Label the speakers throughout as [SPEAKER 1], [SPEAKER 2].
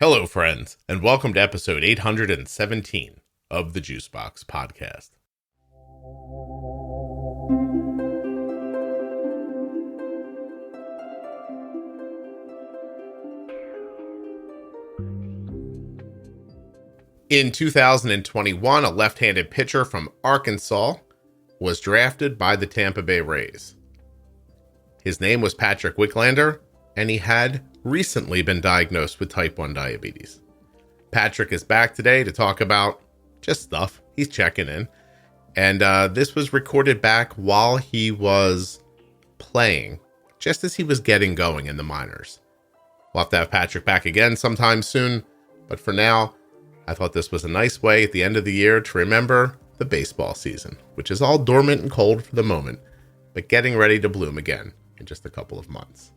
[SPEAKER 1] Hello, friends, and welcome to episode 817 of the Juicebox Podcast. In 2021, a left-handed pitcher from Arkansas was drafted by the Tampa Bay Rays. His name was Patrick Wicklander, and he had recently been diagnosed with type 1 diabetes. Patrick is back today to talk about just stuff. He's checking in. And this was recorded back while he was playing, just as he was getting going in the minors. We'll have to have Patrick back again sometime soon. But for now, I thought this was a nice way at the end of the year to remember the baseball season, which is all dormant and cold for the moment, but getting ready to bloom again in just a couple of months.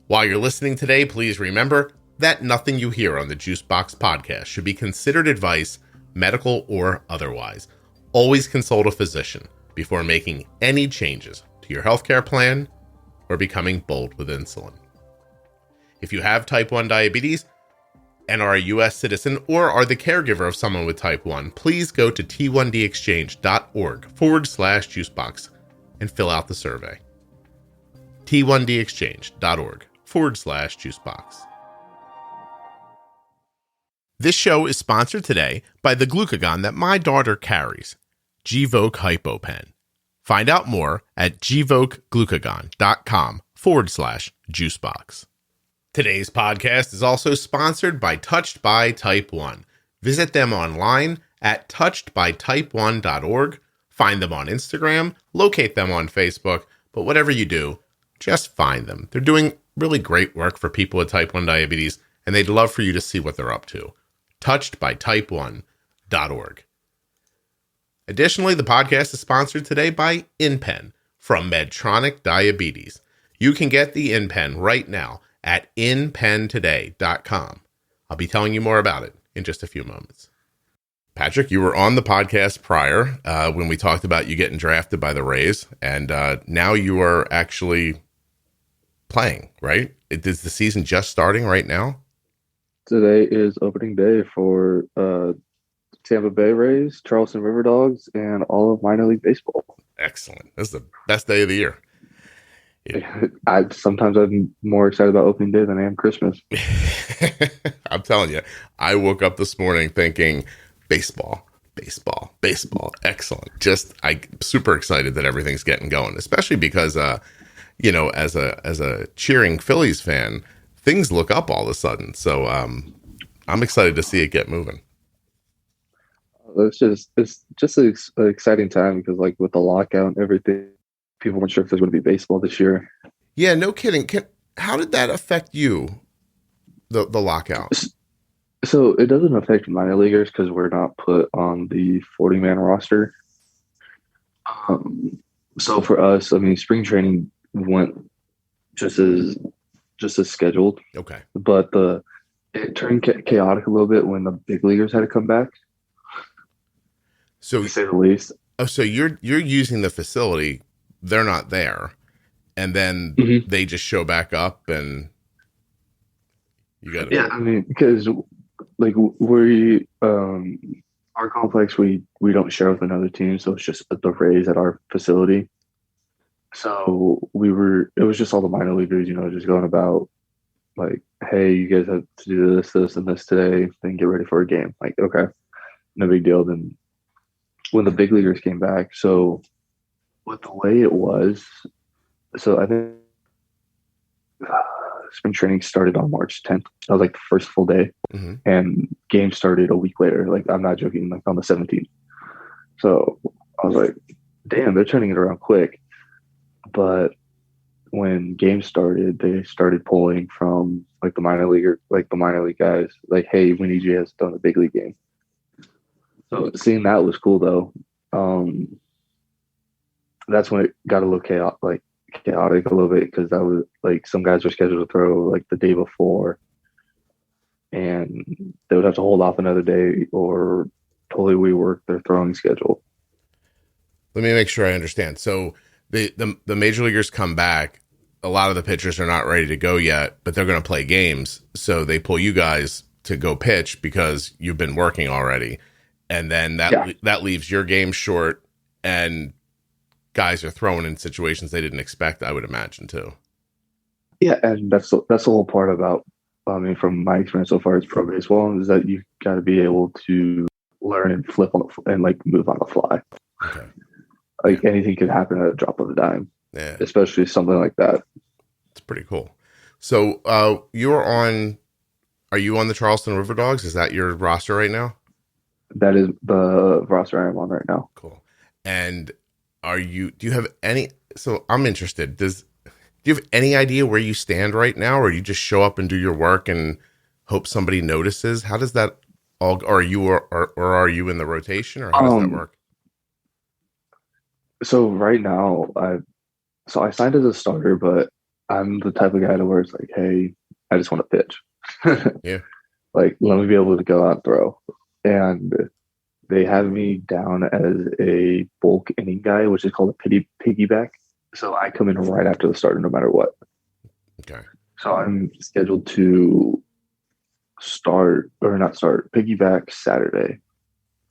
[SPEAKER 1] While you're listening today, please remember that nothing you hear on the Juicebox Podcast should be considered advice, medical or otherwise. Always consult a physician before making any changes to your healthcare plan or becoming bold with insulin. If you have type 1 diabetes and are a US citizen or are the caregiver of someone with type 1, please go to t1dexchange.org/juicebox and fill out the survey. t1dexchange.org/juicebox. This show is sponsored today by the glucagon that my daughter carries, Gvoke HypoPen. Find out more at gvokeglucagon.com/juicebox. Today's podcast is also sponsored by Touched by Type 1. Visit them online at touchedbytype1.org. Find them on Instagram, locate them on Facebook, but whatever you do, just find them. They're doing really great work for people with type 1 diabetes, and they'd love for you to see what they're up to. touchedbytype1.org. Additionally, the podcast is sponsored today by InPen from Medtronic Diabetes. You can get the InPen right now at inpentoday.com. I'll be telling you more about it in just a few moments. Patrick, you were on the podcast prior when we talked about you getting drafted by the Rays, and now you are actually playing, right? Is the season just starting right now?
[SPEAKER 2] Today is opening day for Tampa Bay Rays, Charleston River Dogs, and all of minor league baseball.
[SPEAKER 1] Excellent. That's the best day of the year.
[SPEAKER 2] Sometimes I'm more excited about opening day than I am Christmas.
[SPEAKER 1] I'm telling you, I woke up this morning thinking baseball. Excellent. I'm super excited that everything's getting going, especially because, as a cheering Phillies fan, things look up all of a sudden. So I'm excited to see it get moving.
[SPEAKER 2] It's just an exciting time because, like, with the lockout and everything, people weren't sure if there's going to be baseball this year.
[SPEAKER 1] Yeah, no kidding. How did that affect you, the lockout?
[SPEAKER 2] So it doesn't affect minor leaguers because we're not put on the 40-man roster. So for us, I mean, spring training went just as scheduled.
[SPEAKER 1] Okay.
[SPEAKER 2] But it turned chaotic a little bit when the big leaguers had to come back.
[SPEAKER 1] So,
[SPEAKER 2] to say the least.
[SPEAKER 1] Oh, so you're using the facility. They're not there, and then they just show back up, and you got
[SPEAKER 2] I mean, because like we our complex, we don't share with another team, so it's just the Rays at our facility. So it was just all the minor leaguers, just going about like, hey, you guys have to do this, and this today, then get ready for a game. Like, okay, no big deal. Then when the big leaguers came back, so with the way it was, so I think spring training started on March 10th. That was like the first full day, and games started a week later. Like, I'm not joking, like on the 17th. So I was like, damn, they're turning it around quick. But when games started, they started pulling from like the minor league guys, like, hey, we need you guys to throw in a big league game. So seeing that was cool though. That's when it got a little chaotic a little bit, because that was like some guys were scheduled to throw like the day before, and they would have to hold off another day or totally rework their throwing schedule.
[SPEAKER 1] Let me make sure I understand. So the major leaguers come back. a lot of the pitchers are not ready to go yet, but they're going to play games. So they pull you guys to go pitch because you've been working already. And then that leaves your game short, and guys are thrown in situations they didn't expect, I would imagine, too.
[SPEAKER 2] Yeah, and that's the whole part about, I mean, from my experience so far as pro baseball, is that you got to be able to learn and flip and like move on the fly.
[SPEAKER 1] Okay.
[SPEAKER 2] Like anything could happen at a drop of a dime.
[SPEAKER 1] Yeah.
[SPEAKER 2] Especially something like that.
[SPEAKER 1] It's pretty cool. So are you on the Charleston River Dogs? Is that your roster right now?
[SPEAKER 2] That is the roster I'm on right now.
[SPEAKER 1] Cool. And do you have any, so I'm interested, do you have any idea where you stand right now, or you just show up and do your work and hope somebody notices? How does that all, or are you in the rotation, or how does that work?
[SPEAKER 2] So right now, I signed as a starter, but I'm the type of guy to where it's like, hey, I just want to pitch.
[SPEAKER 1] Yeah.
[SPEAKER 2] Like, let me be able to go out and throw. And they have me down as a bulk inning guy, which is called a piggyback. So I come in right after the starter no matter what.
[SPEAKER 1] Okay.
[SPEAKER 2] So I'm scheduled to piggyback Saturday.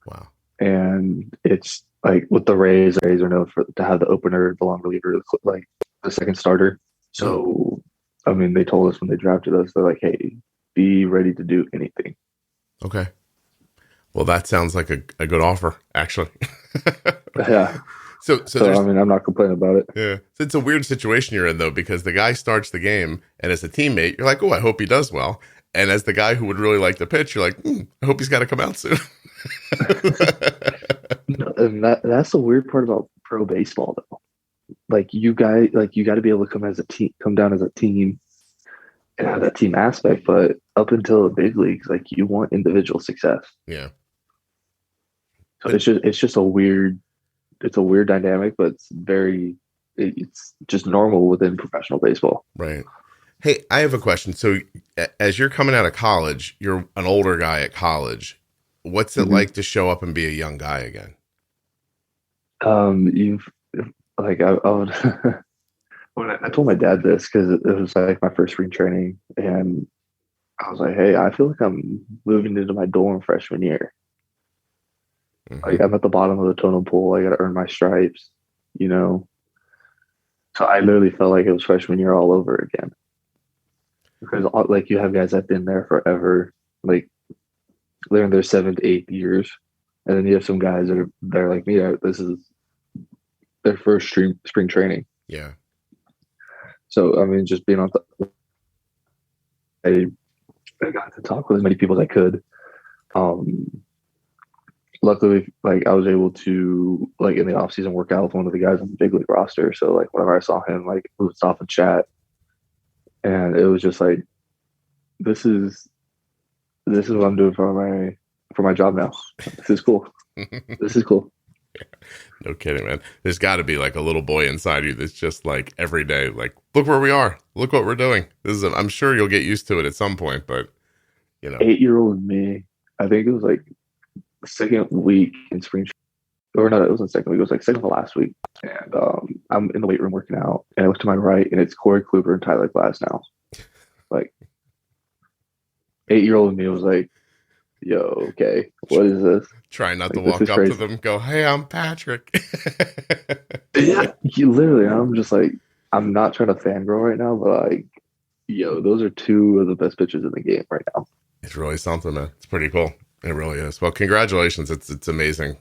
[SPEAKER 1] Wow.
[SPEAKER 2] And it's like with the Rays are known to have the opener, the long reliever, like the second starter. So, I mean, they told us when they drafted us, they're like, hey, be ready to do anything.
[SPEAKER 1] Okay. Well, that sounds like a good offer, actually.
[SPEAKER 2] Yeah.
[SPEAKER 1] So
[SPEAKER 2] I mean, I'm not complaining about it.
[SPEAKER 1] Yeah. So it's a weird situation you're in, though, because the guy starts the game, and as a teammate, you're like, oh, I hope he does well. And as the guy who would really like to pitch, you're like, I hope he's got to come out soon.
[SPEAKER 2] And that's the weird part about pro baseball, though. Like you got to be able to come down as a team and have that team aspect. But up until the big leagues, like you want individual success.
[SPEAKER 1] Yeah.
[SPEAKER 2] So it's just a weird dynamic, but it's just normal within professional baseball.
[SPEAKER 1] Right. Hey, I have a question. So as you're coming out of college, you're an older guy at college. What's it like to show up and be a young guy again?
[SPEAKER 2] I would, when I told my dad this, because it was like my first spring training, and I was like, hey, I feel like I'm moving into my dorm freshman year. Mm-hmm. Like I'm at the bottom of the totem pole. I got to earn my stripes, you know? So I literally felt like it was freshman year all over again. Because like you have guys that've been there forever, like they're in their 7th, 8th years. And then you have some guys they're like me, this is their first spring training.
[SPEAKER 1] Yeah.
[SPEAKER 2] So, I mean, just being on I got to talk with as many people as I could. Luckily, like I was able to, like in the off season, work out with one of the guys on the big league roster. So like whenever I saw him, like we would stop and chat, and it was just like, this is what I'm doing for my job now. This is cool. This is cool.
[SPEAKER 1] No kidding, man. There's got to be like a little boy inside you that's just like every day, like, look where we are. Look what we're doing. I'm sure you'll get used to it at some point, but you know.
[SPEAKER 2] 8-year-old me, I think it was like the second week in spring, or no, it wasn't second week. It was like second to last week. And I'm in the weight room working out, and I look to my right, and it's Corey Kluber and Tyler Glass now. Like 8-year-old me was like, yo, okay, what is this?
[SPEAKER 1] Try not to walk up to them and go, hey, I'm Patrick.
[SPEAKER 2] Yeah, literally, I'm just like, I'm not trying to fangirl right now, but like, yo, those are two of the best pitchers in the game right now.
[SPEAKER 1] It's really something, man. It's pretty cool. It really is. Well, congratulations. It's amazing.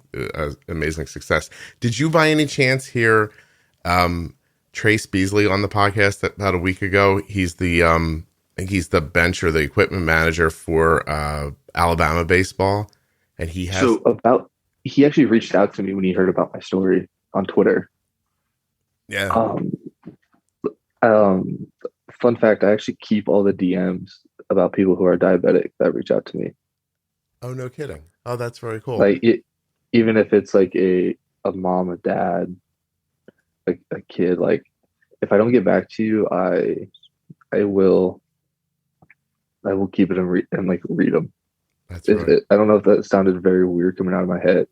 [SPEAKER 1] Amazing success. Did you by any chance hear Trace Beasley on the podcast about a week ago? He's the I think he's the bench or the equipment manager for Alabama baseball. And he actually reached out to me when he heard about my story on Twitter. Yeah.
[SPEAKER 2] Fun fact, I actually keep all the DMs about people who are diabetic that reach out to me.
[SPEAKER 1] Oh, no kidding. Oh, that's very cool.
[SPEAKER 2] Like even if it's like a mom, a dad, like a kid, like if I don't get back to you, I will keep it and read them.
[SPEAKER 1] That's right.
[SPEAKER 2] I don't know if that sounded very weird coming out of my head.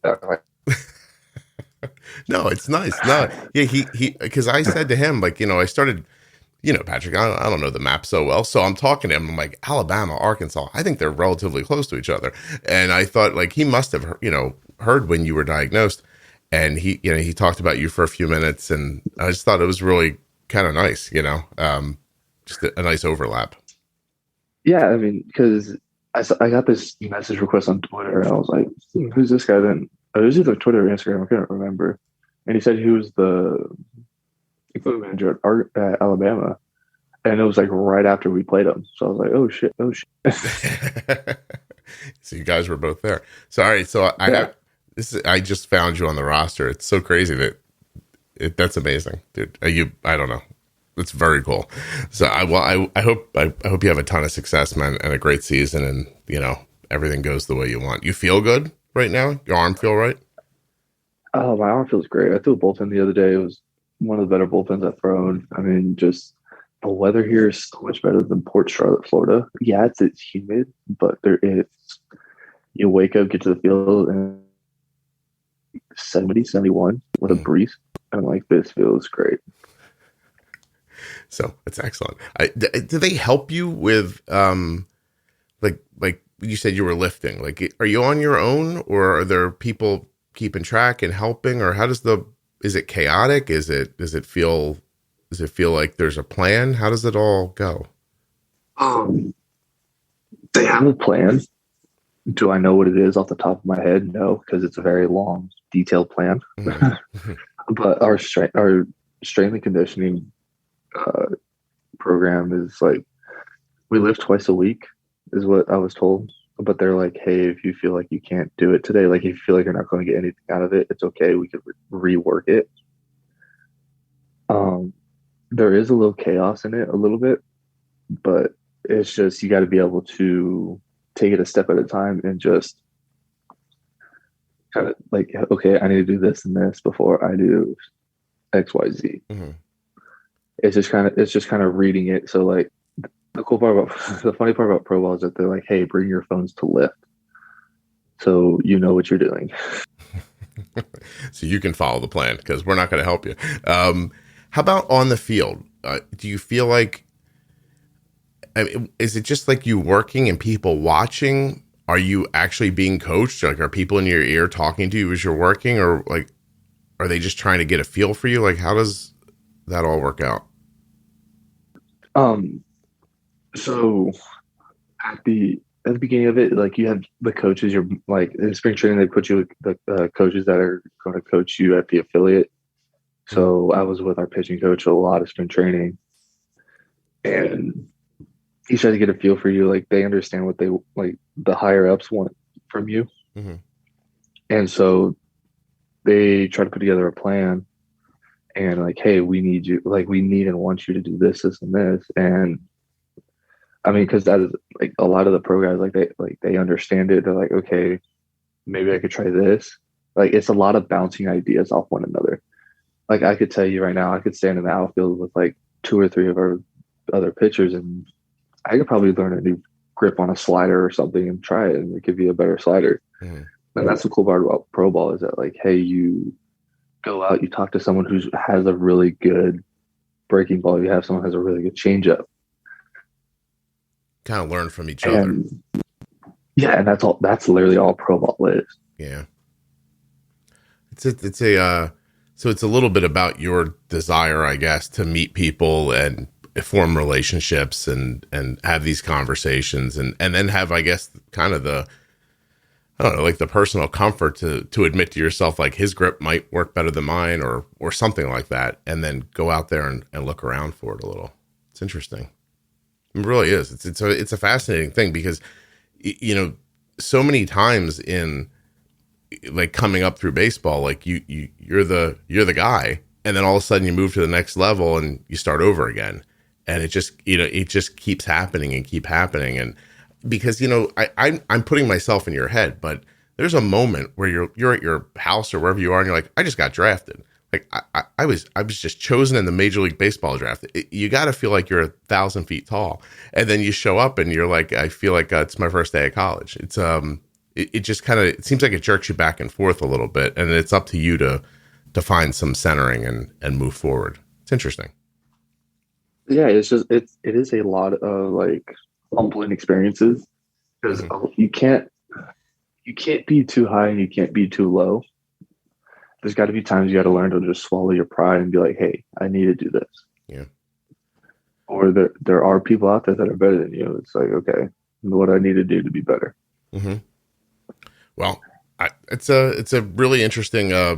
[SPEAKER 1] No, it's nice. No, yeah, he because I said to him, like, you know, I started Patrick, I don't know the map so well. So I'm talking to him. I'm like, Alabama, Arkansas. I think they're relatively close to each other. And I thought like he must have, heard when you were diagnosed. And he talked about you for a few minutes. And I just thought it was really kind of nice, just a nice overlap.
[SPEAKER 2] Yeah, I mean, because I got this message request on Twitter, and I was like, who's this guy then? It was either Twitter or Instagram, I couldn't remember. And he said he was the equipment manager at Alabama. And it was like right after we played him. So I was like, oh shit.
[SPEAKER 1] So you guys were both there. So, all right. So I just found you on the roster. It's so crazy that's amazing, dude. I don't know. It's very cool. So I hope you have a ton of success, man, and a great season, and everything goes the way you want. You feel good right now? Your arm feel right?
[SPEAKER 2] Oh, my arm feels great. I threw a bullpen the other day. It was one of the better bullpens I've thrown. I mean, just the weather here is so much better than Port Charlotte, Florida. Yeah, it's humid, but you wake up, get to the field, and 70, 71 with a breeze. I'm like, this feels great.
[SPEAKER 1] So it's excellent. Do they help you with, like you said you were lifting? Like, are you on your own, or are there people keeping track and helping, or is it chaotic? Does it feel like there's a plan? How does it all go?
[SPEAKER 2] They have a plan. Do I know what it is off the top of my head? No, because it's a very long, detailed plan. Mm-hmm. But our strength and conditioning program is like, we lift twice a week is what I was told. But they're like, hey, if you feel like you can't do it today, like if you feel like you're not going to get anything out of it, it's okay. We could rework it. There is a little chaos in it, a little bit, but it's just, you got to be able to take it a step at a time and just kind of like, okay, I need to do this and this before I do X, Y, Z. Mm-hmm. It's just kind of reading it. So like, the funny part about pro ball is that they're like, hey, bring your phones to lift, so you know what you're doing.
[SPEAKER 1] So you can follow the plan, because we're not going to help you. How about on the field? Do you feel like, is it just like you working and people watching? Are you actually being coached? Like, are people in your ear talking to you as you're working, or like, are they just trying to get a feel for you? Like, how does that all work out?
[SPEAKER 2] So at the beginning of it, like, you have the coaches. You're like, in spring training, they put you with the coaches that are going to coach you at the affiliate. So I was with our pitching coach a lot of spring training, and he tried to get a feel for you. Like, they understand what the higher ups want from you. Mm-hmm. And so they try to put together a plan, and like, hey, we need you, like, we need and want you to do this, this, and this. And I mean, because that is like a lot of the pro guys, they understand it. They're like, okay, maybe I could try this. Like, it's a lot of bouncing ideas off one another. Like, I could tell you right now, I could stand in the outfield with like 2 or 3 of our other pitchers, and I could probably learn a new grip on a slider or something and try it, and it could be a better slider. Mm-hmm. And that's the cool part about pro ball, is that like, hey, you go out, you talk to someone who has a really good breaking ball, you have someone who has a really good changeup.
[SPEAKER 1] Kind of learn from each other.
[SPEAKER 2] Yeah, and that's literally all pro ball is.
[SPEAKER 1] Yeah. So it's a little bit about your desire, I guess, to meet people and form relationships and have these conversations and then have, I guess, kind of the personal comfort to admit to yourself, like, his grip might work better than mine or something like that. And then go out there and look around for it a little. It's interesting. It really is. It's a fascinating thing, because, so many times in, like, coming up through baseball, like you're the guy, and then all of a sudden you move to the next level and you start over again, and it just keeps happening and keep happening. And because I'm putting myself in your head, but there's a moment where you're at your house or wherever you are, and you're like, I just got drafted. Like, I was just chosen in the Major League Baseball draft. You got to feel like you're 1,000 feet tall, and then you show up and you're like, I feel like it's my first day of college. It's it just kind of, it seems like it jerks you back and forth a little bit, and it's up to you to find some centering and move forward. It's interesting.
[SPEAKER 2] yeah, it is a lot of like humbling experiences because
[SPEAKER 1] Hmm.
[SPEAKER 2] you can't be too high and you can't be too low. There's got to be times you got to learn to just swallow your pride and be like, hey, I need to do this.
[SPEAKER 1] Yeah.
[SPEAKER 2] Or there are people out there that are better than you. It's like, okay, what do I need to do to be better?
[SPEAKER 1] Hmm. Well, it's a really interesting. I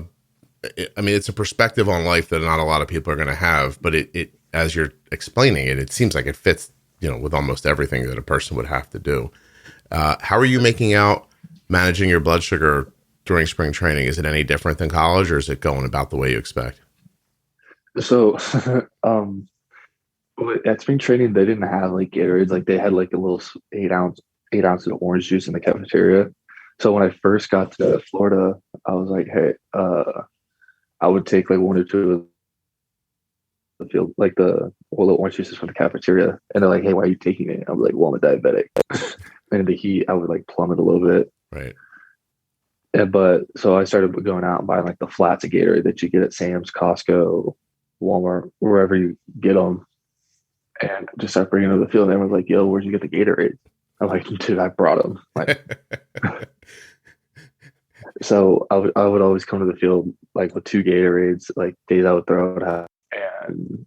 [SPEAKER 1] mean, it's a perspective on life that not a lot of people are going to have. But it as you're explaining it, it seems like it fits, with almost everything that a person would have to do. How are you making out managing your blood sugar during spring training? Is it any different than college, or is it going about the way you expect?
[SPEAKER 2] So, um, at spring training, they didn't have like Gatorades. Like they had like a little 8 ounces of orange juice in the cafeteria. So when I first got to Florida, I was like, hey, I would take like one or two of the field, like the all the orange juices from the cafeteria, and they're like, hey, why are you taking it? I'm like, well, I'm a diabetic. And in the heat, I would like plummet a little bit.
[SPEAKER 1] Right.
[SPEAKER 2] But so I started going out and buying like the flats of Gatorade that you get at Sam's, Costco, Walmart, wherever you get them, and just start bringing them to the field. And everyone's like, "Yo, where'd you get the Gatorade?" I'm like, "Dude, I brought them." Like, so I would always come to the field like with two Gatorades, like days I would throw it out, and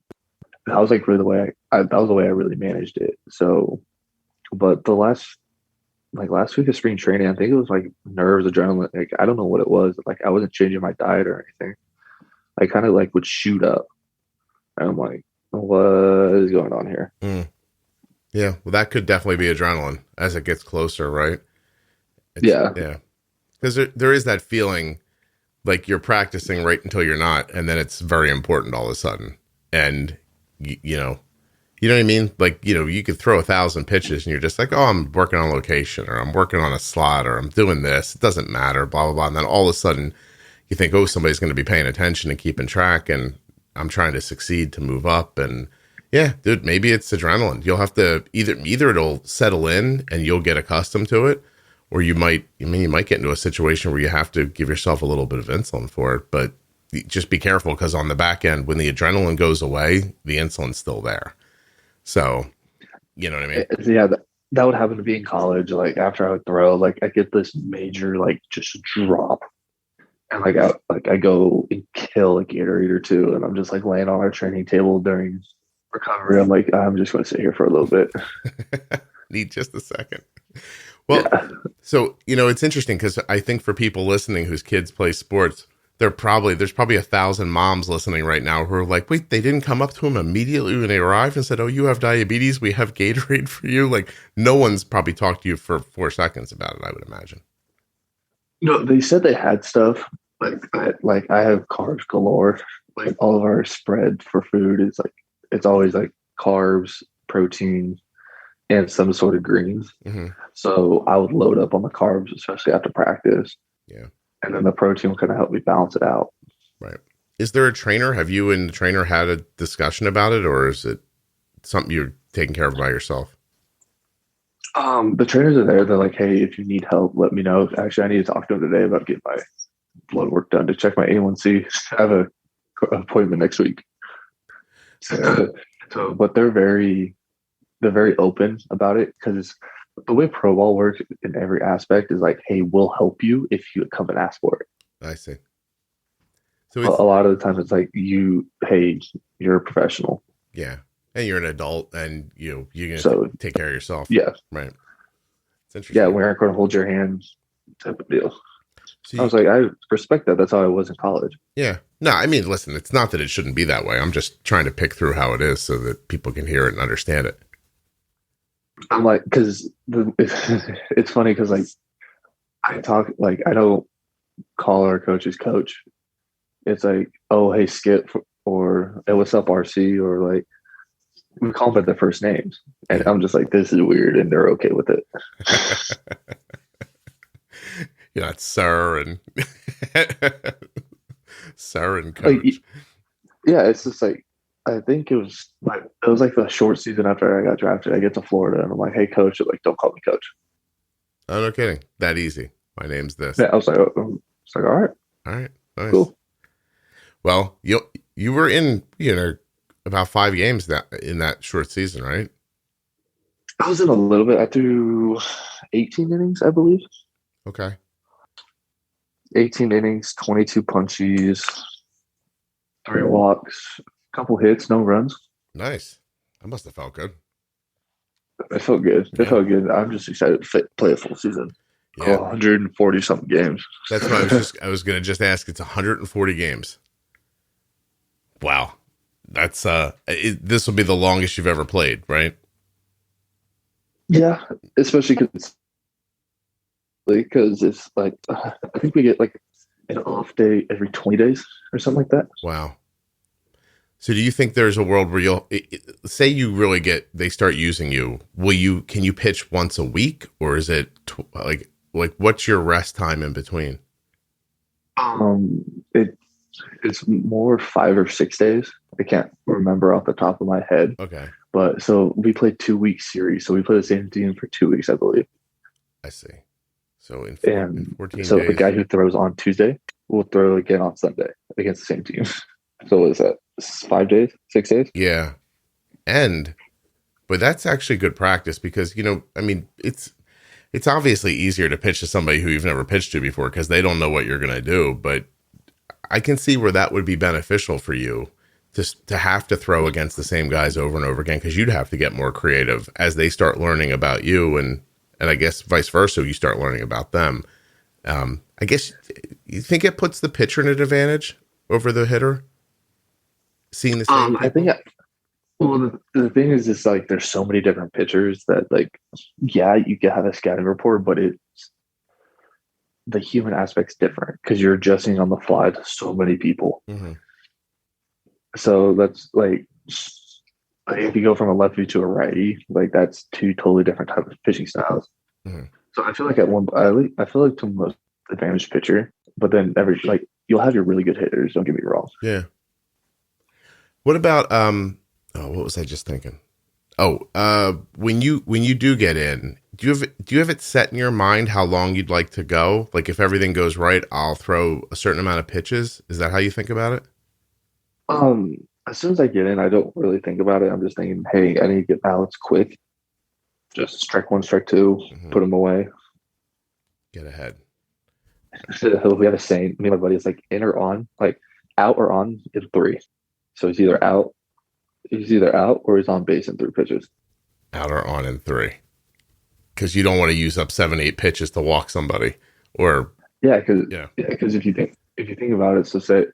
[SPEAKER 2] that was like really the way that was the way I really managed it. So, but last week of spring training, I think it was like nerves, adrenaline. Like I don't know what it was. Like I wasn't changing my diet or anything. I kind of like would shoot up, and I'm like, what is going on here?
[SPEAKER 1] Mm. Yeah. Well, that could definitely be adrenaline as it gets closer, right?
[SPEAKER 2] Yeah,
[SPEAKER 1] Yeah. Because there is that feeling like you're practicing right until you're not, and then it's very important all of a sudden. And you know what I mean? Like, you could throw 1,000 pitches and you're just like, oh, I'm working on location, or I'm working on a slot, or I'm doing this. It doesn't matter, blah, blah, blah. And then all of a sudden you think, oh, somebody's going to be paying attention and keeping track, and I'm trying to succeed to move up. And yeah, dude, maybe it's adrenaline. You'll have to either it'll settle in and you'll get accustomed to it, or you might get into a situation where you have to give yourself a little bit of insulin for it. But just be careful, because on the back end, when the adrenaline goes away, the insulin's still there. So, you know what I mean?
[SPEAKER 2] yeah. That would happen to be in college. Like after I would throw, like I get this major like just drop, and I go and kill a Gatorade or two, and I'm just like laying on our training table during recovery. I'm like, I'm just going to sit here for a little bit.
[SPEAKER 1] Need just a second. Well,
[SPEAKER 2] Yeah.
[SPEAKER 1] so, it's interesting because I think for people listening whose kids play sports, there's probably 1,000 moms listening right now who are like, wait, they didn't come up to him immediately when they arrived and said, oh, you have diabetes, we have Gatorade for you. Like, no one's probably talked to you for 4 seconds about it, I would imagine.
[SPEAKER 2] No, they said they had stuff. I have carbs galore. Like all of our spread for food is like it's always like carbs, protein, and some sort of greens.
[SPEAKER 1] Mm-hmm.
[SPEAKER 2] So I would load up on the carbs, especially after practice.
[SPEAKER 1] Yeah.
[SPEAKER 2] And then the protein will kind of help me balance it out.
[SPEAKER 1] Right. Is there a trainer? Have you and the trainer had a discussion about it, or is it something you're taking care of by yourself?
[SPEAKER 2] The trainers are there. They're like, hey, if you need help, let me know. Actually, I need to talk to them today about getting my blood work done to check my A1C. I have an appointment next week. But they're very open about it, because the way pro ball works in every aspect is like, hey, we'll help you if you come and ask for it.
[SPEAKER 1] I see. So
[SPEAKER 2] A lot of the time it's like, hey, you're a professional.
[SPEAKER 1] Yeah. And you're an adult, and you're going
[SPEAKER 2] So
[SPEAKER 1] to take care of yourself.
[SPEAKER 2] Yeah.
[SPEAKER 1] Right. It's interesting.
[SPEAKER 2] Yeah, we aren't going to hold your hands type of deal.
[SPEAKER 1] So
[SPEAKER 2] I was like, I respect that. That's how I was in college.
[SPEAKER 1] Yeah. No, I mean, listen, it's not that it shouldn't be that way. I'm just trying to pick through how it is so that people can hear it and understand it.
[SPEAKER 2] I'm like, because it's funny because like I don't call our coaches coach. It's like, oh, hey, Skip, or hey, what's up, RC, or like we call them by their first names, and I'm just like, this is weird, and they're okay with it.
[SPEAKER 1] You're not sir and sir and coach.
[SPEAKER 2] Like, yeah, it's just like, I think it was like the short season after I got drafted. I get to Florida and I'm like, hey, coach. They're like, don't call me coach.
[SPEAKER 1] Oh, no kidding. That easy. My name's this.
[SPEAKER 2] Yeah, I was like, all right.
[SPEAKER 1] All right. Nice.
[SPEAKER 2] Cool.
[SPEAKER 1] Well, you were in, about 5 games in that short season, right?
[SPEAKER 2] I was in a little bit. I threw 18 innings, I believe.
[SPEAKER 1] Okay.
[SPEAKER 2] 18 innings, 22 punchies, 3 walks, a couple hits, no runs.
[SPEAKER 1] Nice. That must have felt good.
[SPEAKER 2] It felt good.
[SPEAKER 1] Yeah.
[SPEAKER 2] It felt good. I'm just excited to play a full season.
[SPEAKER 1] Yeah.
[SPEAKER 2] 140 something games.
[SPEAKER 1] That's what I was going to just ask. It's 140 games. Wow. That's this will be the longest you've ever played, right?
[SPEAKER 2] Yeah, especially because it's like I think we get like an off day every 20 days or something like that.
[SPEAKER 1] Wow. So do you think there's a world where you'll say you really they start using you? Can you pitch once a week, or is it like what's your rest time in between?
[SPEAKER 2] It's more 5 or 6 days. I can't remember off the top of my head.
[SPEAKER 1] Okay.
[SPEAKER 2] But so we play 2-week series. So we play the same team for 2 weeks, I believe.
[SPEAKER 1] I see. So in 14
[SPEAKER 2] so
[SPEAKER 1] days.
[SPEAKER 2] The guy who throws on Tuesday will throw again on Sunday against the same team. So what is that? 5 days? 6 days?
[SPEAKER 1] Yeah. But that's actually good practice because, I mean, it's obviously easier to pitch to somebody who you've never pitched to before because they don't know what you're going to do. But I can see where that would be beneficial for you to have to throw against the same guys over and over again because you'd have to get more creative as they start learning about you and I guess vice versa, you start learning about them. I guess you think it puts the pitcher in an advantage over the hitter? Seeing the same
[SPEAKER 2] I think the thing is just like there's so many different pitchers that like you can have a scouting report, but it's the human aspect's different because you're adjusting on the fly to so many people.
[SPEAKER 1] Mm-hmm.
[SPEAKER 2] So that's like if you go from a lefty to a righty, like that's 2 totally different types of pitching styles.
[SPEAKER 1] Mm-hmm.
[SPEAKER 2] So I feel like I feel like to most advantage pitcher, but then you'll have your really good hitters. Don't get me wrong.
[SPEAKER 1] Yeah. What about what was I just thinking? When you do get in, do you have it set in your mind how long you'd like to go? Like if everything goes right, I'll throw a certain amount of pitches. Is that how you think about it?
[SPEAKER 2] As soon as I get in, I don't really think about it. I'm just thinking, hey, I need to get balance quick. Just strike 1, strike 2, put them away.
[SPEAKER 1] Get ahead.
[SPEAKER 2] We have a saying, me and my buddy, it's like in or on, like out or on in 3. So he's either out or he's on base in 3 pitches. Out
[SPEAKER 1] or on in 3. Because you don't want to use up 7, 8 pitches to walk somebody. Or
[SPEAKER 2] because if you think about it, so say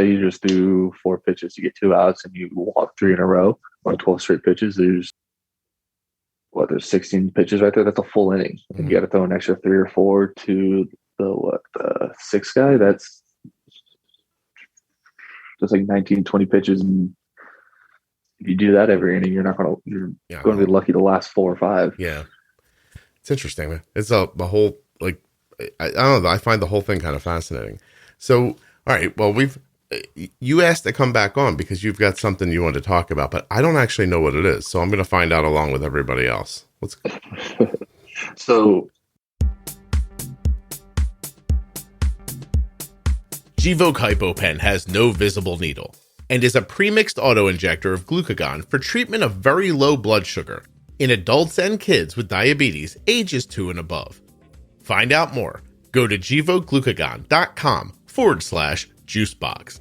[SPEAKER 2] you just do 4 pitches, you get 2 outs, and you walk 3 in a row on 12 straight pitches. There's 16 pitches right there. That's a full inning. Mm-hmm. And you got to throw an extra 3 or 4 to the 6th guy. That's just like 19, 20 pitches, and if you do that every inning, you're going to be lucky to last 4 or 5.
[SPEAKER 1] Yeah, it's interesting, man. It's the whole I don't know. I find the whole thing kind of fascinating. So, all right. Well, you asked to come back on because you've got something you want to talk about, but I don't actually know what it is. So I'm going to find out along with everybody else.
[SPEAKER 2] So
[SPEAKER 1] Gvoke HypoPen has no visible needle and is a premixed auto-injector of glucagon for treatment of very low blood sugar in adults and kids with diabetes ages 2 and above. Find out more. Go to GvokeGlucagon.com/juicebox.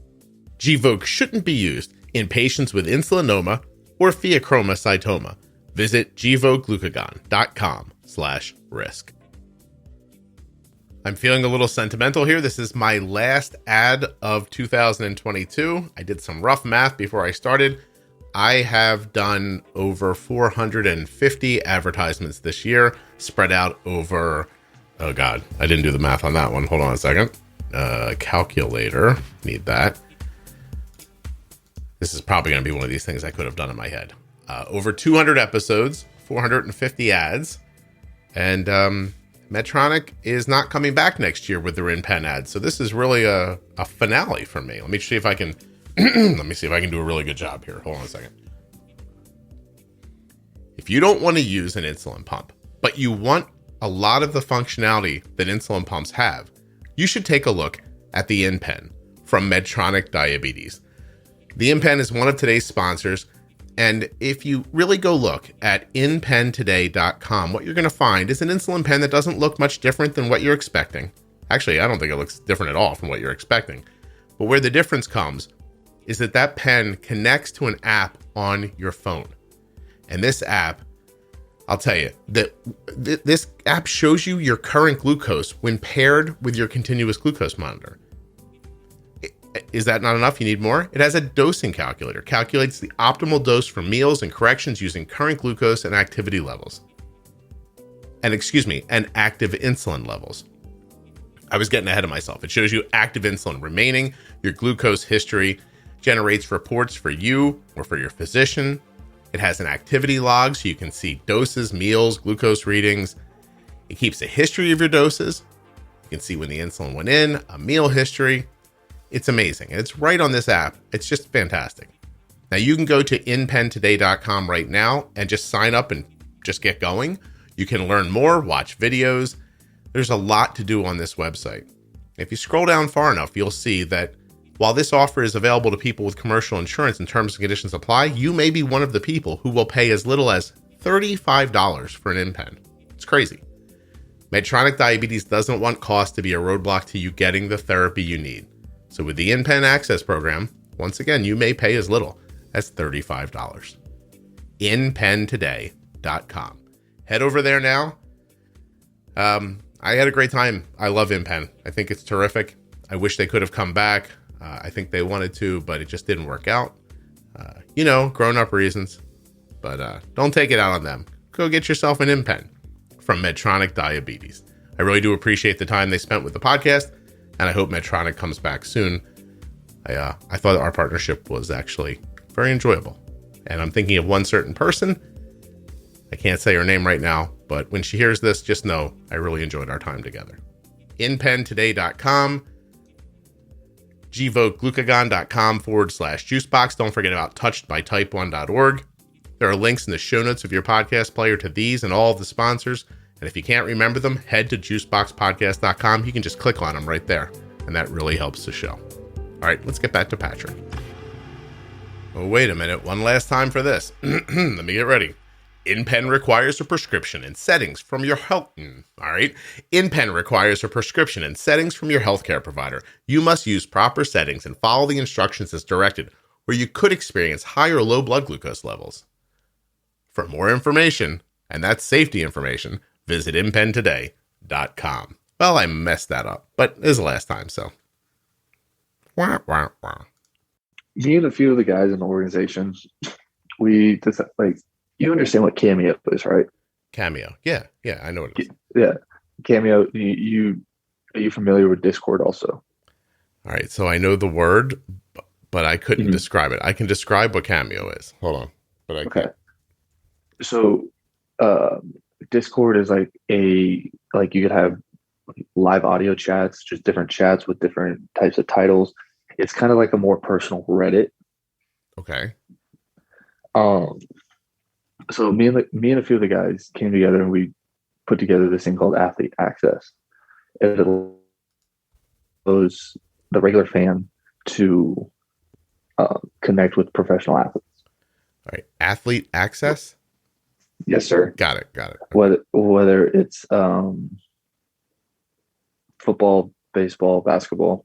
[SPEAKER 1] Gvoke shouldn't be used in patients with insulinoma or pheochromocytoma. Visit GvokeGlucagon.com/risk. I'm feeling a little sentimental here. This is my last ad of 2022. I did some rough math before I started. I have done over 450 advertisements this year, spread out over... Oh, God. I didn't do the math on that one. Hold on a second. Calculator. Need that. This is probably going to be one of these things I could have done in my head. Over 200 episodes, 450 ads, and Medtronic is not coming back next year with their InPen ads. So this is really a finale for me. Let me see if I can do a really good job here. Hold on a second. If you don't want to use an insulin pump, but you want a lot of the functionality that insulin pumps have, you should take a look at the InPen from Medtronic Diabetes. The InPen is one of today's sponsors. And if you really go look at InPenToday.com, what you're going to find is an insulin pen that doesn't look much different than what you're expecting. Actually, I don't think it looks different at all from what you're expecting. But where the difference comes is that pen connects to an app on your phone. And this app, I'll tell you, that this app shows you your current glucose when paired with your continuous glucose monitor. Is that not enough? You need more? It has a dosing calculator, calculates the optimal dose for meals and corrections using current glucose and activity levels. And active insulin levels. I was getting ahead of myself. It shows you active insulin remaining, your glucose history, generates reports for you or for your physician. It has an activity log so you can see doses, meals, glucose readings. It keeps a history of your doses. You can see when the insulin went in, a meal history. It's amazing. And it's right on this app. It's just fantastic. Now you can go to InPenToday.com right now and just sign up and just get going. You can learn more, watch videos. There's a lot to do on this website. If you scroll down far enough, you'll see that while this offer is available to people with commercial insurance and terms and conditions apply, you may be one of the people who will pay as little as $35 for an InPen. It's crazy. Medtronic Diabetes doesn't want cost to be a roadblock to you getting the therapy you need. So with the InPen Access program, once again, you may pay as little as $35. InPenToday.com. Head over there now. I had a great time. I love InPen. I think it's terrific. I wish they could have come back. I think they wanted to, but it just didn't work out. Grown-up reasons. But don't take it out on them. Go get yourself an InPen from Medtronic Diabetes. I really do appreciate the time they spent with the podcast, and I hope Medtronic comes back soon. I thought our partnership was actually very enjoyable. And I'm thinking of one certain person. I can't say her name right now, but when she hears this, just know I really enjoyed our time together. InPenToday.com, GvokeGlucagon.com/juicebox. Don't forget about touchedbytype1.org. There are links in the show notes of your podcast player to these and all of the sponsors. And if you can't remember them, head to juiceboxpodcast.com. You can just click on them right there. And that really helps the show. All right, let's get back to Patrick. Oh, wait a minute. One last time for this. Let me get ready. InPen requires a prescription and settings from your health. All right. InPen requires a prescription and settings from your healthcare provider. You must use proper settings and follow the instructions as directed, or you could experience high or low blood glucose levels. For more information, and that's safety information, visit InPenToday.com. Well, I messed that up, but it was the last time, so. Wah, wah, wah.
[SPEAKER 2] Me and a few of the guys in the organization, we just you understand what Cameo is, right?
[SPEAKER 1] Cameo. Yeah, I know what it is.
[SPEAKER 2] Yeah. Cameo, are you familiar with Discord also?
[SPEAKER 1] All right, so I know the word, but I couldn't describe it. I can describe what Cameo is. Hold on. But I can't.
[SPEAKER 2] So Discord is you could have live audio chats, just different chats with different types of titles. It's kind of like a more personal Reddit. Okay. So me and a few of the guys came together and we put together this thing called Athlete Access. It allows the regular fan to connect with professional athletes.
[SPEAKER 1] All right. Athlete Access?
[SPEAKER 2] Yes, sir.
[SPEAKER 1] Got it.
[SPEAKER 2] Whether it's football, baseball, basketball,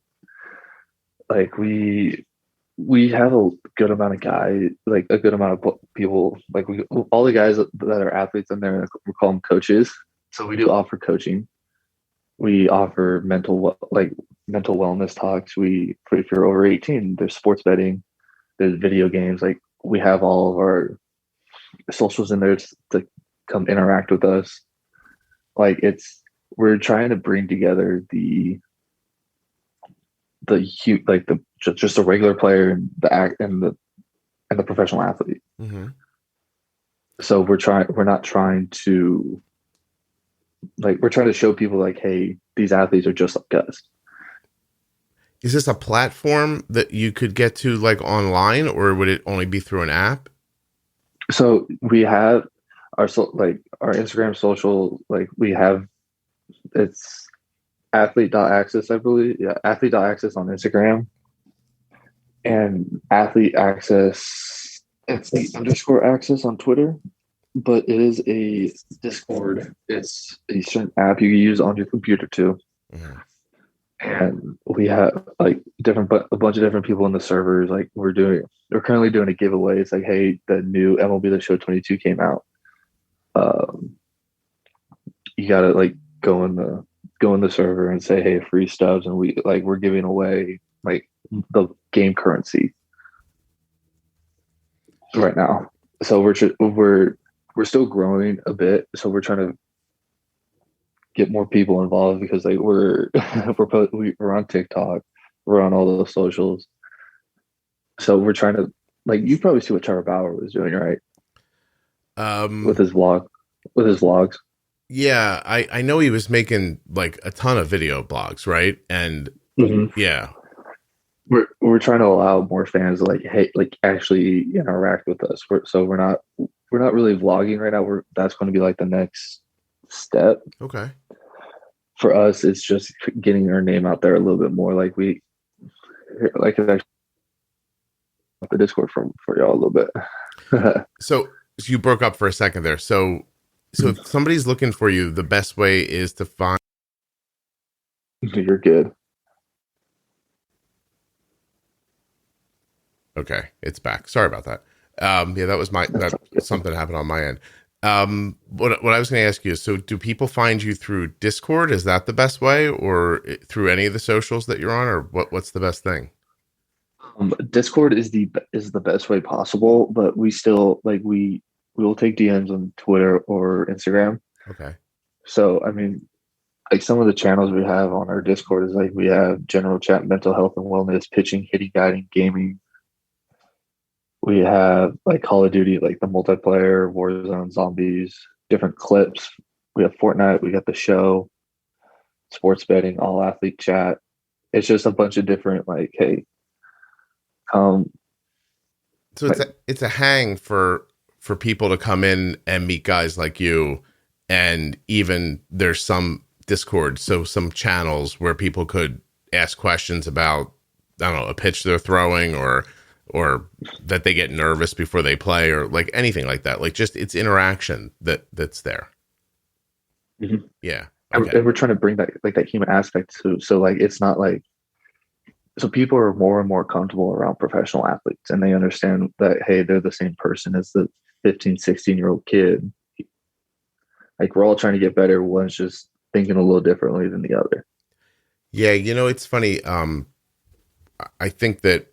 [SPEAKER 2] we have a good amount of guys, a good amount of people, all the guys that are athletes in there, we call them coaches. So we do offer coaching. We offer mental wellness talks. If you're over 18, there's sports betting, there's video games. We have all of our socials in there to come interact with us. We're trying to bring together just a regular player and the professional athlete. Mm-hmm. So we're trying to show people hey, these athletes are just like us.
[SPEAKER 1] Is this a platform that you could get to online, or would it only be through an app?
[SPEAKER 2] So we have our Instagram social, it's athlete.access, I believe. Yeah, athlete.access on Instagram. and athlete access. It's the underscore access on Twitter, but it is a Discord. It's a certain app you can use on your computer too.
[SPEAKER 1] Mhm.
[SPEAKER 2] And we have like a bunch of different people in the servers. Like we're currently doing a giveaway. It's like, hey, the new MLB The Show 22 came out. You gotta like go in the server and say, hey, free stubs, and we're giving away like the game currency right now. So we're still growing a bit. So we're trying to get more people involved because like we're on TikTok, we're on all those socials. So we're trying to like you probably see what Trevor Bauer was doing, right? With his vlogs.
[SPEAKER 1] Yeah, I know he was making like a ton of video blogs, right? And yeah,
[SPEAKER 2] we're trying to allow more fans to like, hey, like actually interact with us. We're not really vlogging right now. That's going to be like the next step.
[SPEAKER 1] Okay.
[SPEAKER 2] For us, it's just getting our name out there a little bit more. Like the Discord for y'all a little bit.
[SPEAKER 1] So you broke up for a second there. So if somebody's looking for you, the best way is to find.
[SPEAKER 2] You're good.
[SPEAKER 1] Okay, it's back. Sorry about that. Yeah, that was something happened on my end. What I was going to ask you is, so do people find you through Discord? Is that the best way, or through any of the socials that you're on, or what's the best thing?
[SPEAKER 2] Discord is the best way possible, but we still like we will take DMs on Twitter or Instagram.
[SPEAKER 1] Okay.
[SPEAKER 2] So I mean, like some of the channels we have on our Discord is like we have general chat, mental health and wellness, pitching, hitting, guiding, gaming. We have like Call of Duty, like the multiplayer, Warzone, zombies, different clips. We have Fortnite. We got the show, sports betting, all athlete chat. It's just a bunch of different like, hey,
[SPEAKER 1] so it's a hang for people to come in and meet guys like you, and even there's some Discord, so some channels where people could ask questions about, I don't know, a pitch they're throwing or that they get nervous before they play or like anything like that. Like just it's interaction that's there.
[SPEAKER 2] Mm-hmm.
[SPEAKER 1] Yeah. Okay.
[SPEAKER 2] And we're trying to bring that like that human aspect to, so like it's not like, so people are more and more comfortable around professional athletes and they understand that, hey, they're the same person as the 15, 16-year-old kid. Like we're all trying to get better. One's just thinking a little differently than the other.
[SPEAKER 1] Yeah. It's funny. I think that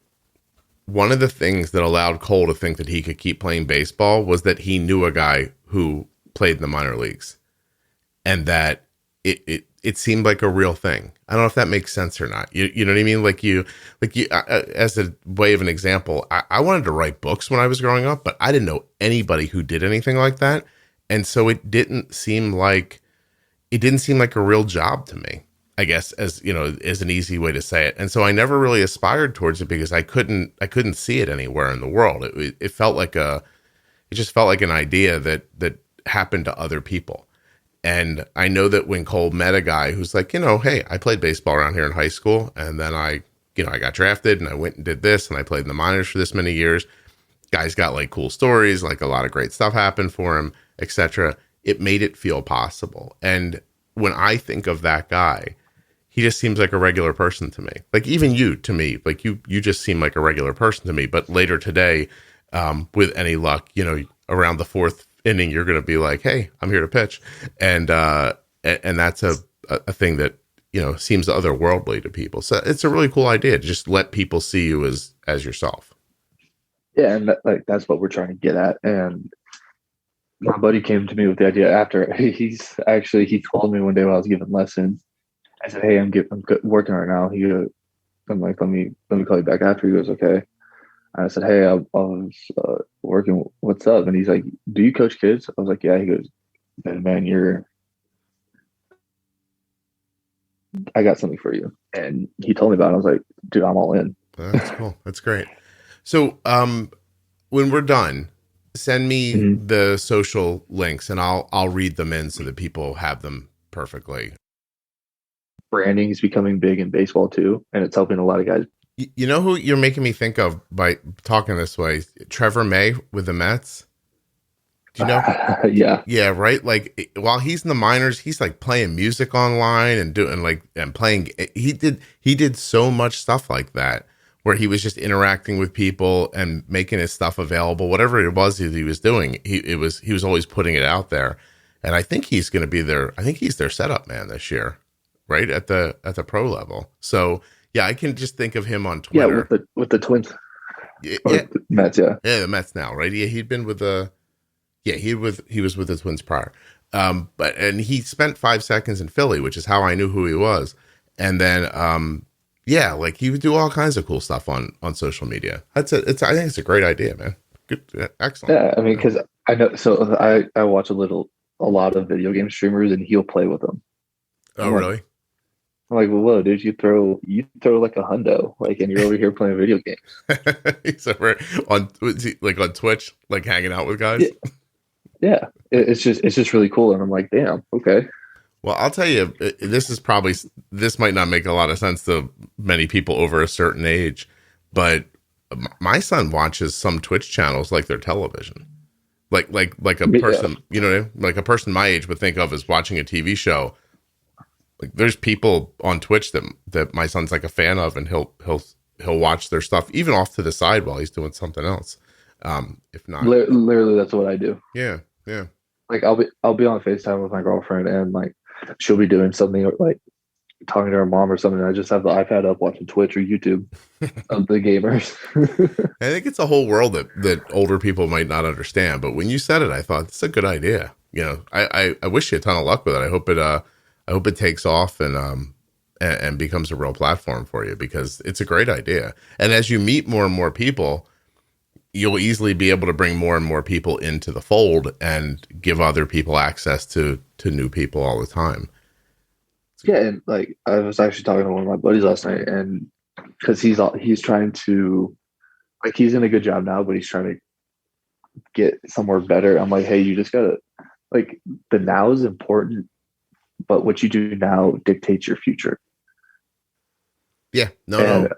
[SPEAKER 1] one of the things that allowed Cole to think that he could keep playing baseball was that he knew a guy who played in the minor leagues, and that it seemed like a real thing. I don't know if that makes sense or not. You know what I mean? Like you, as a way of an example, I wanted to write books when I was growing up, but I didn't know anybody who did anything like that. And so it didn't seem like a real job to me, I guess, as an easy way to say it. And so I never really aspired towards it because I couldn't see it anywhere in the world. It just felt like an idea that happened to other people. And I know that when Cole met a guy who's like, hey, I played baseball around here in high school, and then I got drafted and I went and did this and I played in the minors for this many years. Guy's got like cool stories, like a lot of great stuff happened for him, etc. It made it feel possible. And when I think of that guy, he just seems like a regular person to me. Like even you, to me, like you just seem like a regular person to me. But later today, with any luck, around the fourth inning, you're going to be like, hey, I'm here to pitch. And that's a thing that, seems otherworldly to people. So it's a really cool idea to just let people see you as yourself.
[SPEAKER 2] Yeah. And that's what we're trying to get at. And my buddy came to me with the idea after he called me one day while I was giving lessons. I said, hey, I'm working right now. I'm like, let me call you back after. He goes, okay. And I said, hey, I was working. What's up? And he's like, do you coach kids? I was like, yeah. He goes, man, I got something for you. And he told me about it. I was like, dude, I'm all in.
[SPEAKER 1] That's cool. That's great. So when we're done, send me the social links and I'll read them in so that people have them perfectly.
[SPEAKER 2] Branding is becoming big in baseball too, and it's helping a lot of guys
[SPEAKER 1] You know who you're making me think of by talking this way? Trevor May with the Mets. Do you know?
[SPEAKER 2] Yeah.
[SPEAKER 1] Yeah, right. Like while he's in the minors, he's like playing music online and doing and playing. He did so much stuff like that where he was just interacting with people and making his stuff available. Whatever it was that he was doing, he was always putting it out there. And I think he's going to be their. I think he's their setup man this year, right at the pro level. So yeah, I can just think of him on Twitter.
[SPEAKER 2] Yeah, with the Twins.
[SPEAKER 1] Yeah,
[SPEAKER 2] The Mets. Yeah,
[SPEAKER 1] the Mets now, right? Yeah, he'd been with the. Yeah, he was with the Twins prior. But he spent 5 seconds in Philly, which is how I knew who he was. And then like he would do all kinds of cool stuff on social media. I think it's a great idea, man. Good, excellent.
[SPEAKER 2] Yeah, I mean, because I know, so I watch a lot of video game streamers, and he'll play with them.
[SPEAKER 1] Oh, really?
[SPEAKER 2] I'm like, well, whoa, dude, you throw like a hundo, like, and you're over here playing video games.
[SPEAKER 1] He's over on Twitch, like hanging out with guys.
[SPEAKER 2] Yeah, it's just really cool, and I'm like, damn, okay.
[SPEAKER 1] Well, I'll tell you, this might not make a lot of sense to many people over a certain age, but my son watches some Twitch channels like their television, like a person, like a person my age would think of as watching a TV show. Like there's people on Twitch that my son's like a fan of, and he'll watch their stuff even off to the side while he's doing something else. If not,
[SPEAKER 2] literally, that's what I do.
[SPEAKER 1] Yeah.
[SPEAKER 2] Like I'll be on FaceTime with my girlfriend, and like she'll be doing something like talking to her mom or something. And I just have the iPad up watching Twitch or YouTube of the gamers.
[SPEAKER 1] I think it's a whole world that older people might not understand. But when you said it, I thought it's a good idea. I wish you a ton of luck with it. I hope it takes off and becomes a real platform for you, because it's a great idea. And as you meet more and more people, you'll easily be able to bring more and more people into the fold and give other people access to new people all the time.
[SPEAKER 2] Yeah, and like I was actually talking to one of my buddies last night, and because he's trying to, like, he's in a good job now, but he's trying to get somewhere better. I'm like, hey, you just gotta, like, the now is important, but what you do now dictates your future.
[SPEAKER 1] Yeah, no.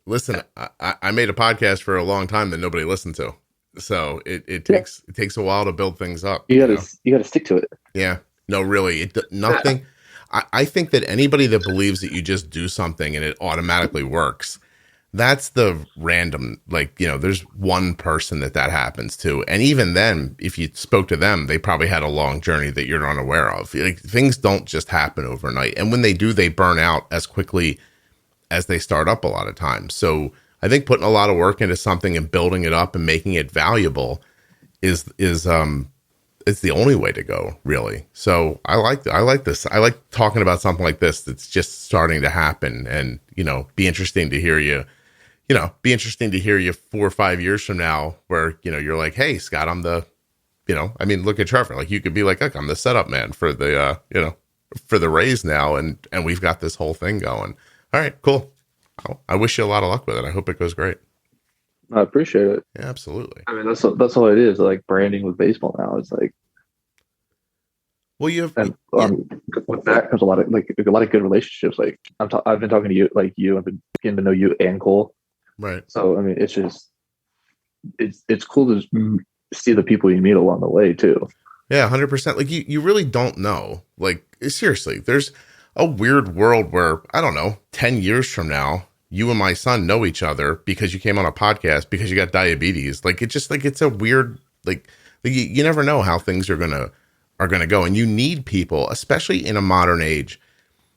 [SPEAKER 1] Listen, I made a podcast for a long time that nobody listened to, so it takes a while to build things up.
[SPEAKER 2] You gotta stick to it.
[SPEAKER 1] Yeah, no, really, nothing. I think that anybody that believes that you just do something and it automatically works, that's the random. Like, there's one person that happens to, and even then, if you spoke to them, they probably had a long journey that you're unaware of. Like, things don't just happen overnight, and when they do, they burn out as quickly as they start up a lot of times. So I think putting a lot of work into something and building it up and making it valuable is it's the only way to go, really. So I like this. I like talking about something like this that's just starting to happen, and be interesting to hear you. Be interesting to hear you 4 or 5 years from now, where you're like, hey, Scott, I'm the, look at Trevor. Like, you could be like, look, I'm the setup man for the for the Rays now, and we've got this whole thing going. All right, cool. I wish you a lot of luck with it. I hope it goes great.
[SPEAKER 2] I appreciate it.
[SPEAKER 1] Yeah, absolutely.
[SPEAKER 2] I mean, that's all it is. Like, branding with baseball now. It's like,
[SPEAKER 1] well, with
[SPEAKER 2] that comes a lot of good relationships. Like, I've been talking to you, like you. I've been getting to know you and Cole.
[SPEAKER 1] Right.
[SPEAKER 2] So I mean, it's just it's cool to see the people you meet along the way too.
[SPEAKER 1] Yeah, 100%. Like, you really don't know. Like, seriously, there's a weird world where, I don't know, 10 years from now, you and my son know each other because you came on a podcast because you got diabetes. Like, it's just like, it's a weird, like you never know how things are gonna go, and you need people, especially in a modern age.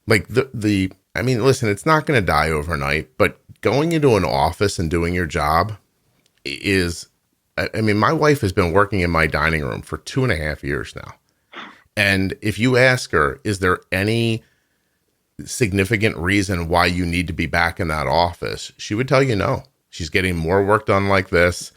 [SPEAKER 1] Like listen, it's not going to die overnight, but going into an office and doing your job is, my wife has been working in my dining room for 2.5 years now. And if you ask her, is there any significant reason why you need to be back in that office, she would tell you no. She's getting more work done like this.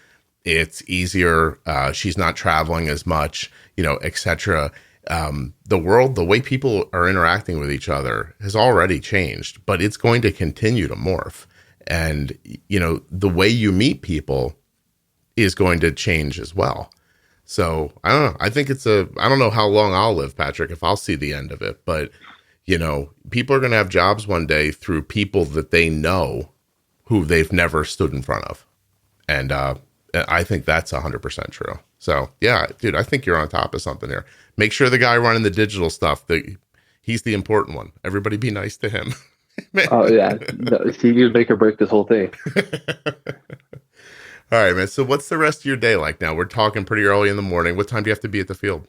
[SPEAKER 1] It's easier. She's not traveling as much, etc. The way people are interacting with each other has already changed, but it's going to continue to morph. And, the way you meet people is going to change as well. So I don't know. I think I don't know how long I'll live, Patrick, if I'll see the end of it, but people are going to have jobs one day through people that they know who they've never stood in front of. And I think that's 100% true. So yeah, dude, I think you're on top of something here. Make sure the guy running the digital stuff, he's the important one. Everybody be nice to him.
[SPEAKER 2] Oh yeah, no, he could make or break this whole thing.
[SPEAKER 1] All right, man. So what's the rest of your day like now? We're talking pretty early in the morning. What time do you have to be at the field?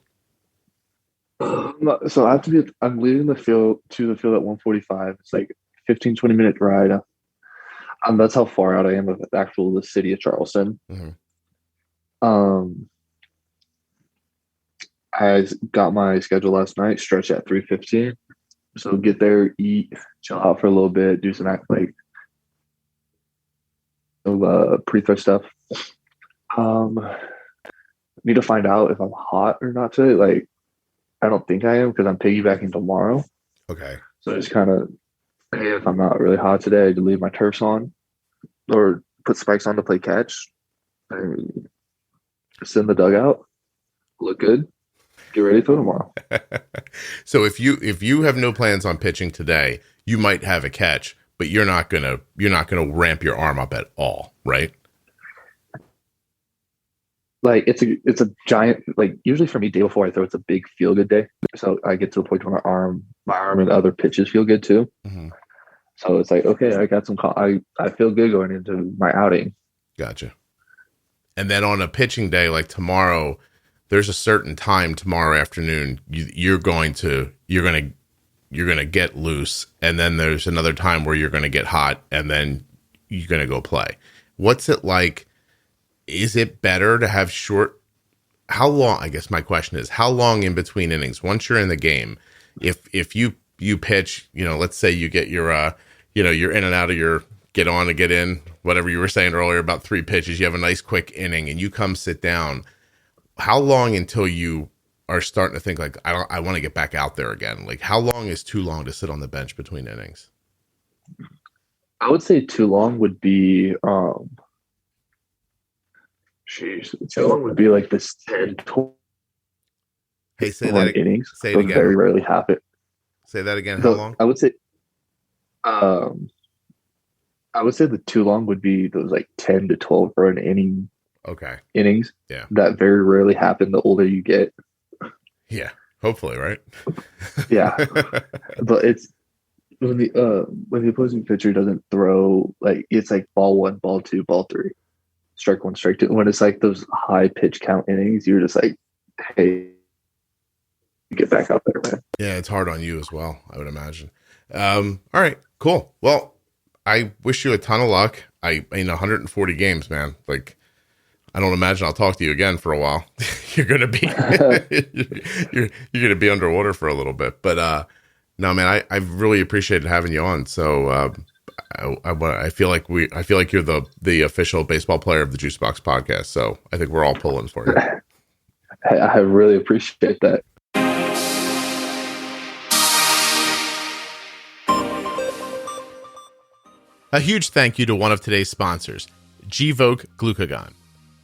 [SPEAKER 2] So I'm leaving the field at 1:45. It's like 15, 20-minute ride. That's how far out I am of the city of Charleston.
[SPEAKER 1] Mm-hmm.
[SPEAKER 2] I got my schedule last night, stretch at 3:15. So get there, eat, chill out for a little bit, do some pre-throw stuff. Need to find out if I'm hot or not today. Like, I don't think I am because I'm piggybacking tomorrow.
[SPEAKER 1] Okay.
[SPEAKER 2] So it's kind of, hey, if I'm not really hot today, I could leave my turfs on or put spikes on to play catch. And sit in the dugout, look good, get ready for tomorrow.
[SPEAKER 1] So if you have no plans on pitching today, you might have a catch, but you're not gonna ramp your arm up at all, right?
[SPEAKER 2] Like it's a giant, like usually for me, day before I throw, it's a big feel good day. So I get to the point where my arm and other pitches feel good too.
[SPEAKER 1] Mm-hmm.
[SPEAKER 2] So it's like, okay, I got I feel good going into my outing.
[SPEAKER 1] Gotcha. And then on a pitching day like tomorrow, there's a certain time tomorrow afternoon you're gonna get loose, and then there's another time where you're gonna get hot, and then you're gonna go play. What's it like? Is it better to have how long, I guess my question is, how long in between innings, once you're in the game, if you pitch, let's say you get your, you're in and out of your get on and get in, whatever you were saying earlier about 3 pitches, you have a nice quick inning and you come sit down, how long until you are starting to think like, I want to get back out there again? Like, how long is too long to sit on the bench between innings?
[SPEAKER 2] I would say too long would be, too long would be like this 10, 12
[SPEAKER 1] Hey, say that
[SPEAKER 2] innings.
[SPEAKER 1] Say it again.
[SPEAKER 2] Very rarely happen.
[SPEAKER 1] Say that again. How long?
[SPEAKER 2] I would say, the too long would be those like 10 to 12 run inning.
[SPEAKER 1] Okay.
[SPEAKER 2] Innings.
[SPEAKER 1] Yeah. That
[SPEAKER 2] very rarely happen the older you get.
[SPEAKER 1] Yeah. Hopefully, right?
[SPEAKER 2] Yeah. But it's when the opposing pitcher doesn't throw, like it's like ball 1, ball 2, ball 3, strike 1, strike 2. When it's like those high pitch count innings, you're just like, hey, get back out there, man.
[SPEAKER 1] Yeah, it's hard on you as well, I would imagine. All right, cool. Well, I wish you a ton of luck. I mean, 140 games, man. Like, I don't imagine I'll talk to you again for a while. You're gonna be you're gonna be underwater for a little bit, but no, man, I really appreciated having you on. So I feel like you're the official baseball player of the Juicebox Podcast. So I think we're all pulling for you.
[SPEAKER 2] I really appreciate that.
[SPEAKER 1] A huge thank you to one of today's sponsors, Gvoke Glucagon.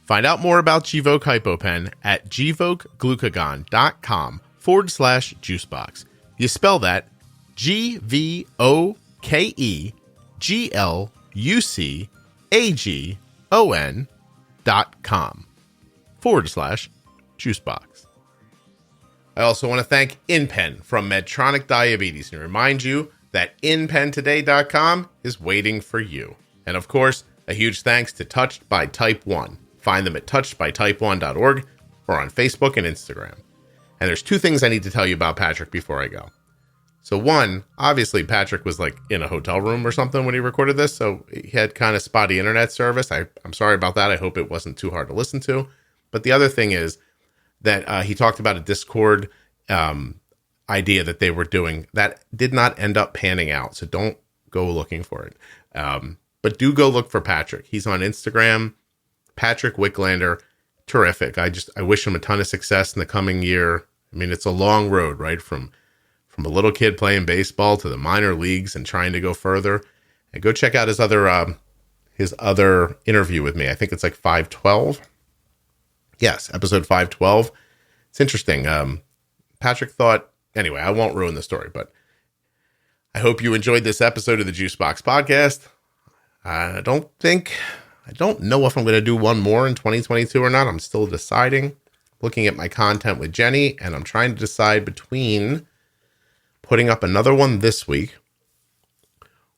[SPEAKER 1] Find out more about Gvoke HypoPen at gvokeglucagon.com/juicebox. You spell that GVOKEGLUCAGON.com/juicebox. I also want to thank InPen from Medtronic Diabetes and remind you that InPenToday.com is waiting for you. And of course, a huge thanks to Touched by Type 1. Find them at touchedbytype1.org or on Facebook and Instagram. And there's 2 things I need to tell you about Patrick before I go. So one, obviously Patrick was like in a hotel room or something when he recorded this, so he had kind of spotty internet service. I'm sorry about that. I hope it wasn't too hard to listen to. But the other thing is that he talked about a Discord idea that they were doing that did not end up panning out. So don't go looking for it. But do go look for Patrick. He's on Instagram, Patrick Wicklander. Terrific. I wish him a ton of success in the coming year. I mean, it's a long road, right? From a little kid playing baseball to the minor leagues and trying to go further. And go check out his other interview with me. I think it's like 512. Yes, episode 512. It's interesting. Patrick thought, anyway, I won't ruin the story, but I hope you enjoyed this episode of the Juicebox Podcast. I don't know if I'm going to do one more in 2022 or not. I'm still deciding, looking at my content with Jenny, and I'm trying to decide between putting up another one this week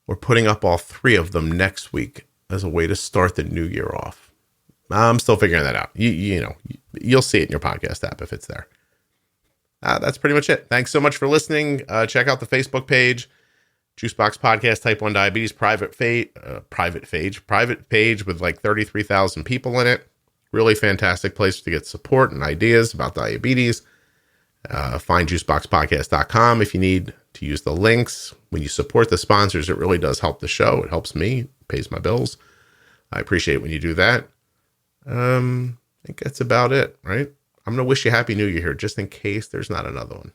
[SPEAKER 1] or putting up all 3 of them next week as a way to start the new year off. I'm still figuring that out. You'll see it in your podcast app if it's there. That's pretty much it. Thanks so much for listening. Check out the Facebook page, Juicebox Podcast, Type 1 Diabetes, private page with like 33,000 people in it. Really fantastic place to get support and ideas about diabetes. Find juiceboxpodcast.com if you need to use the links. When you support the sponsors, it really does help the show. It helps me, pays my bills. I appreciate when you do that. I think that's about it, right? I'm going to wish you Happy New Year here, just in case there's not another one.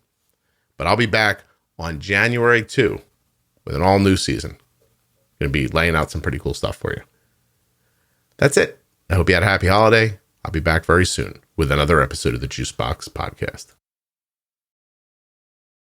[SPEAKER 1] But I'll be back on January 2 with an all-new season. Going to be laying out some pretty cool stuff for you. That's it. I hope you had a happy holiday. I'll be back very soon with another episode of the Juicebox Podcast.